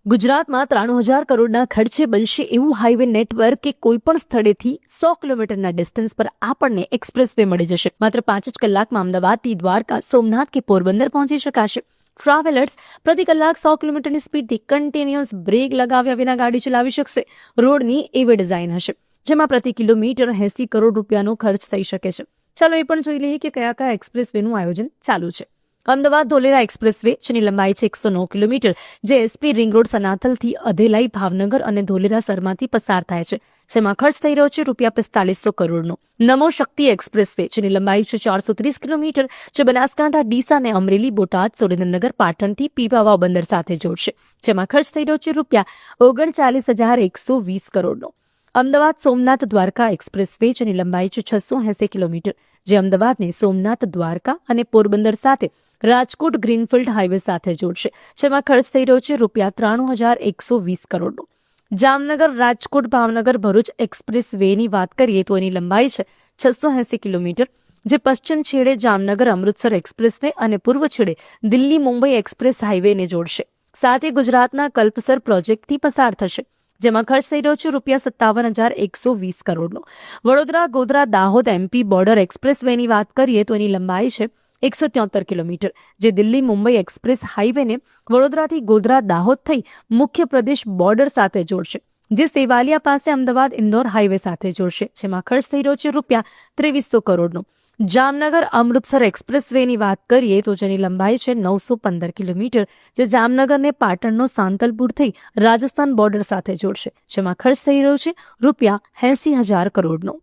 ગુજરાતમાં 93,000 કરોડના ખર્ચે બનશે એવું હાઈવે નેટવર્ક કે કોઈપણ સ્થળેથી 100 કિલોમીટરના ડિસ્ટન્સ પર આપણને એક્સપ્રેસ વે મળી જશે. માત્ર 5 જ કલાકમાં અમદાવાદથી દ્વારકા, સોમનાથ કે પોરબંદર પહોંચી શકાશે. ટ્રાવેલર્સ પ્રતિ કલાક 100 કિલોમીટરની સ્પીડથી કન્ટિન્યુઅસ બ્રેક લગાવ્યા વિના ગાડી ચલાવી શકશે. રોડની એવી ડિઝાઇન હશે જેમાં પ્રતિ કિલોમીટર 80 કરોડ રૂપિયાનો ખર્ચ થઈ શકે છે. ચાલો એ પણ જોઈ લઈએ કે કયા કયા એક્સપ્રેસ વેનું આયોજન ચાલુ છે. અમદાવાદ ધોલેરા એક્સપ્રેસ વે, જેની લંબાઈ છે 109 કિલોમીટર, જે એસપી રિંગ રોડ સનાથલથી અધેલાઈ, ભાવનગર અને ધોલેરા સરમાંથી પસાર થાય છે. જેમાં ખર્ચ થઈ રહ્યો છે ₹4500 કરોડનો. નમો શક્તિ એક્સપ્રેસ વે, જેની લંબાઈ છે 430 કિલોમીટર, જે બનાસકાંઠા, ડીસા અને અમરેલી, બોટાદ, સુરેન્દ્રનગર, પાટણથી પીપાવાવ બંદર સાથે જોડશે. જેમાં ખર્ચ થઈ રહ્યો છે ₹39,120 કરોડનો. અમદાવાદ સોમનાથ દ્વારકા એક્સપ્રેસ વે, જેની લંબાઈ છે 680 કિલોમીટર, જે અમદાવાદને સોમનાથ, દ્વારકા અને પોરબંદર સાથે રાજકોટ ગ્રીનફિલ્ડ હાઈવે સાથે જોડશે. જેમાં ખર્ચ થઈ રહ્યો છે ₹93,120 કરોડનો. જામનગર રાજકોટ ભાવનગર ભરૂચ એક્સપ્રેસ વેની વાત કરીએ તો એની લંબાઈ છે 680 કિલોમીટર, જે પશ્ચિમ છેડે જામનગર અમૃતસર એક્સપ્રેસ વે અને પૂર્વ છેડે દિલ્હી મુંબઈ એક્સપ્રેસ હાઈવેને જોડશે. સાથે ગુજરાતના કલ્પસર પ્રોજેક્ટથી પસાર થશે. જેમાં ખર્ચ થઈ રહ્યો છે ₹57,120 કરોડનો. વડોદરા ગોધરા દાહોદ એમપી બોર્ડર એક્સપ્રેસ વેની વાત કરીએ તો એની લંબાઈ છે 173 કિલોમીટર, જે દિલ્હી મુંબઈ એક્સપ્રેસ હાઈવેને વડોદરાથી ગોધરા દાહોદ થઈ મુખ્ય પ્રદેશ બોર્ડર સાથે જોડશે, જે સેવાલિયા પાસે અમદાવાદ ઇન્દોર હાઈવે સાથે જોડશે. જેમાં ખર્ચ થઈ રહ્યો છે ₹2300 કરોડનો. જામનગર અમૃતસર એક્સપ્રેસ વેની વાત કરીએ તો જેની લંબાઈ છે 915 કિલોમીટર, જે જામનગરને પાટણનો સાંતલપુર થઈ રાજસ્થાન બોર્ડર સાથે જોડશે. જેમાં ખર્ચ થઈ રહ્યો છે ₹80,000 કરોડનો.